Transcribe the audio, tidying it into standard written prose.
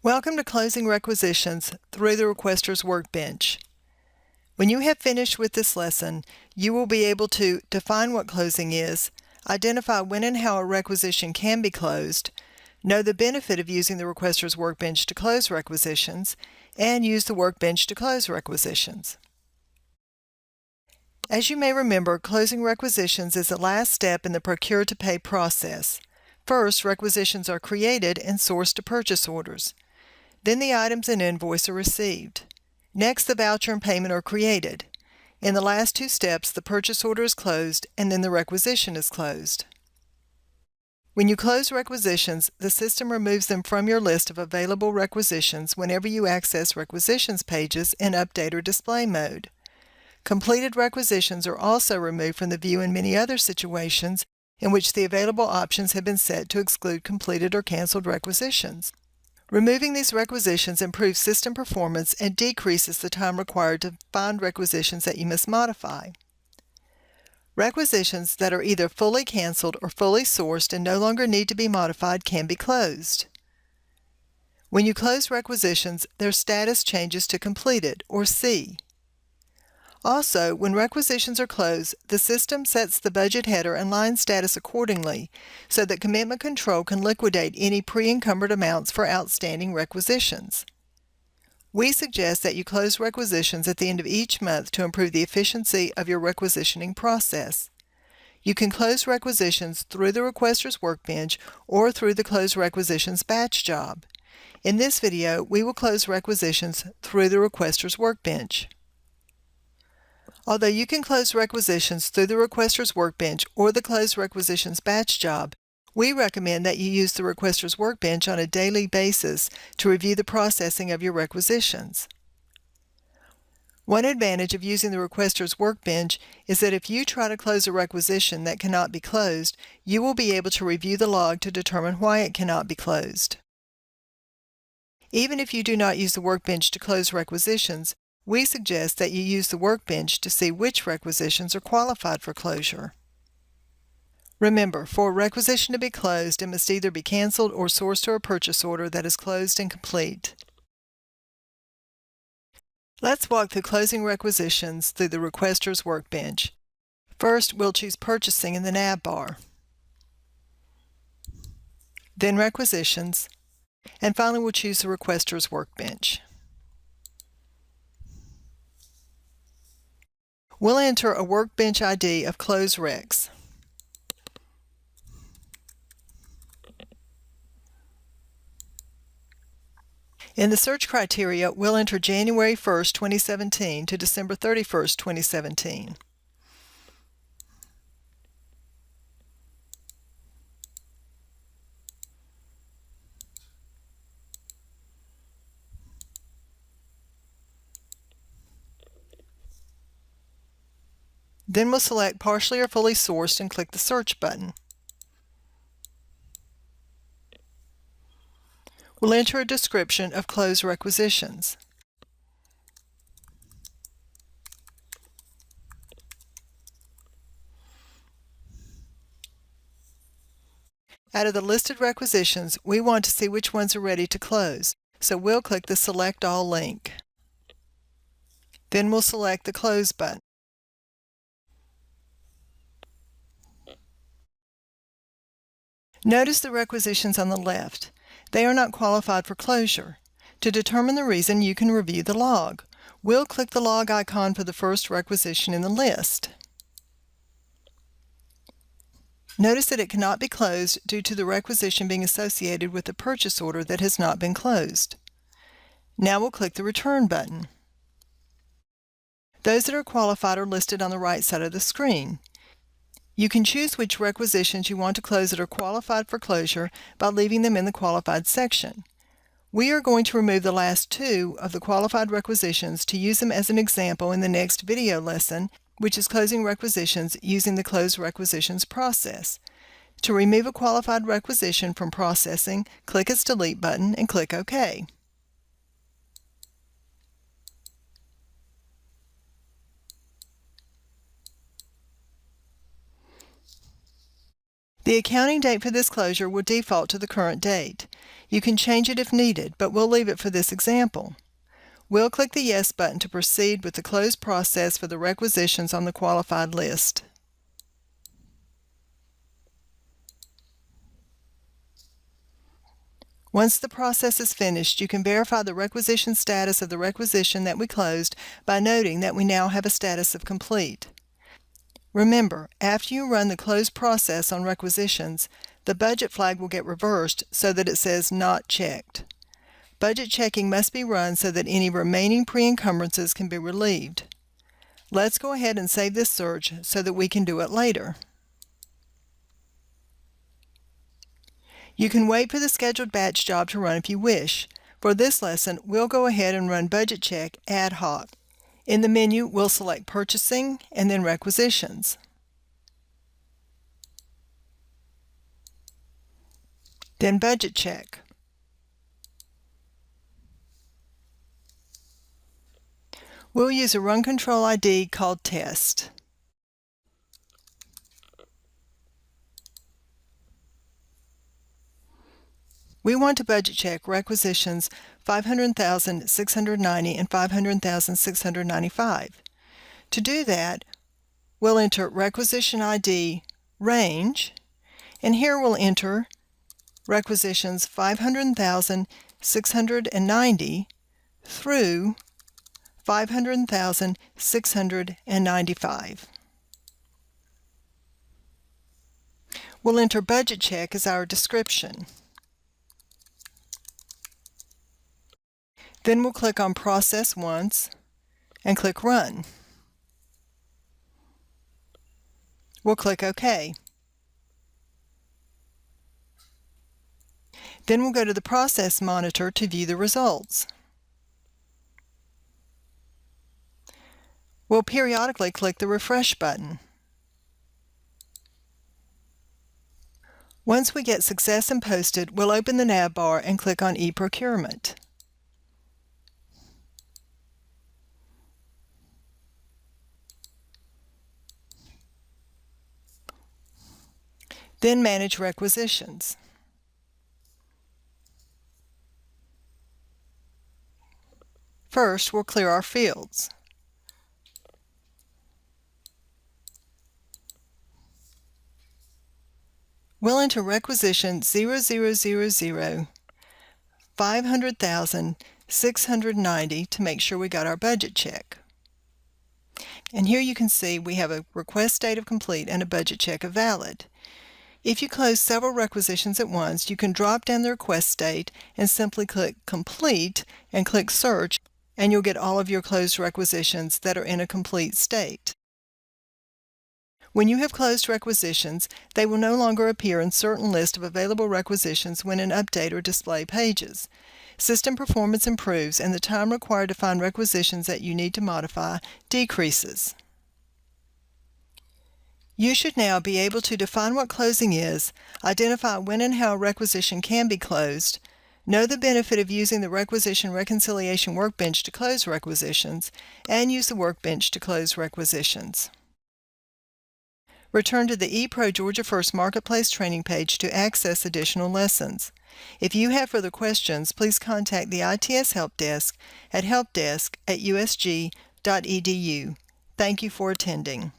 Welcome to Closing Requisitions through the Requester's Workbench. When you have finished with this lesson, you will be able to define what closing is, identify when and how a requisition can be closed, know the benefit of using the Requester's Workbench to close requisitions, and use the workbench to close requisitions. As you may remember, closing requisitions is the last step in the procure-to-pay process. First, requisitions are created and sourced to purchase orders. Then the items and invoice are received. Next, the voucher and payment are created. In the last two steps, the purchase order is closed and then the requisition is closed. When you close requisitions, the system removes them from your list of available requisitions whenever you access requisitions pages in Update or Display mode. Completed requisitions are also removed from the view in many other situations in which the available options have been set to exclude completed or canceled requisitions. Removing these requisitions improves system performance and decreases the time required to find requisitions that you must modify. Requisitions that are either fully canceled or fully sourced and no longer need to be modified can be closed. When you close requisitions, their status changes to completed, or C. Also, when requisitions are closed, the system sets the budget header and line status accordingly so that Commitment Control can liquidate any pre-encumbered amounts for outstanding requisitions. We suggest that you close requisitions at the end of each month to improve the efficiency of your requisitioning process. You can close requisitions through the Requester's Workbench or through the Close Requisitions batch job. In this video, we will close requisitions through the Requester's Workbench. Although you can close requisitions through the Requester's Workbench or the Close Requisitions batch job, we recommend that you use the Requester's Workbench on a daily basis to review the processing of your requisitions. One advantage of using the Requester's Workbench is that if you try to close a requisition that cannot be closed, you will be able to review the log to determine why it cannot be closed. Even if you do not use the Workbench to close requisitions, we suggest that you use the workbench to see which requisitions are qualified for closure. Remember, for a requisition to be closed, it must either be canceled or sourced to a purchase order that is closed and complete. Let's walk through closing requisitions through the Requester's Workbench. First, we'll choose Purchasing in the nav bar, then Requisitions, and finally we'll choose the Requester's Workbench. We'll enter a workbench ID of Closing Reqs. In the search criteria, we'll enter January 1st, 2017 to December 31st, 2017. Then we'll select Partially or Fully Sourced and click the Search button. We'll enter a description of closed requisitions. Out of the listed requisitions, we want to see which ones are ready to close, so we'll click the Select All link. Then we'll select the Close button. Notice the requisitions on the left. They are not qualified for closure. To determine the reason, you can review the log. We'll click the log icon for the first requisition in the list. Notice that it cannot be closed due to the requisition being associated with a purchase order that has not been closed. Now we'll click the Return button. Those that are qualified are listed on the right side of the screen. You can choose which requisitions you want to close that are qualified for closure by leaving them in the Qualified section. We are going to remove the last two of the qualified requisitions to use them as an example in the next video lesson, which is closing requisitions using the Close Requisitions process. To remove a qualified requisition from processing, click its Delete button and click OK. The accounting date for this closure will default to the current date. You can change it if needed, but we'll leave it for this example. We'll click the Yes button to proceed with the close process for the requisitions on the qualified list. Once the process is finished, you can verify the requisition status of the requisition that we closed by noting that we now have a status of complete. Remember, after you run the close process on requisitions, the budget flag will get reversed so that it says Not Checked. Budget checking must be run so that any remaining pre-encumbrances can be relieved. Let's go ahead and save this search so that we can do it later. You can wait for the scheduled batch job to run if you wish. For this lesson, we'll go ahead and run Budget Check ad hoc. In the menu, we'll select Purchasing and then Requisitions. Then Budget Check. We'll use a run control ID called Test. We want to budget check requisitions 500,690 and 500,695. To do that, we'll enter requisition ID range, and here we'll enter requisitions 500,690 through 500,695. We'll enter budget check as our description. Then we'll click on Process once and click Run. We'll click OK. Then we'll go to the Process Monitor to view the results. We'll periodically click the Refresh button. Once we get Success and Posted, we'll open the nav bar and click on eProcurement. Then Manage Requisitions. First, we'll clear our fields. We'll enter requisition 0000 500,690 to make sure we got our budget check. And here you can see we have a request date of complete and a budget check of valid. If you close several requisitions at once, you can drop down the request date and simply click Complete and click Search, and you'll get all of your closed requisitions that are in a complete state. When you have closed requisitions, they will no longer appear in certain lists of available requisitions when in Update or Display pages. System performance improves and the time required to find requisitions that you need to modify decreases. You should now be able to define what closing is, identify when and how a requisition can be closed, know the benefit of using the Requisition Reconciliation Workbench to close requisitions, and use the Workbench to close requisitions. Return to the ePro Georgia First Marketplace training page to access additional lessons. If you have further questions, please contact the ITS Help Desk at helpdesk@usg.edu. Thank you for attending.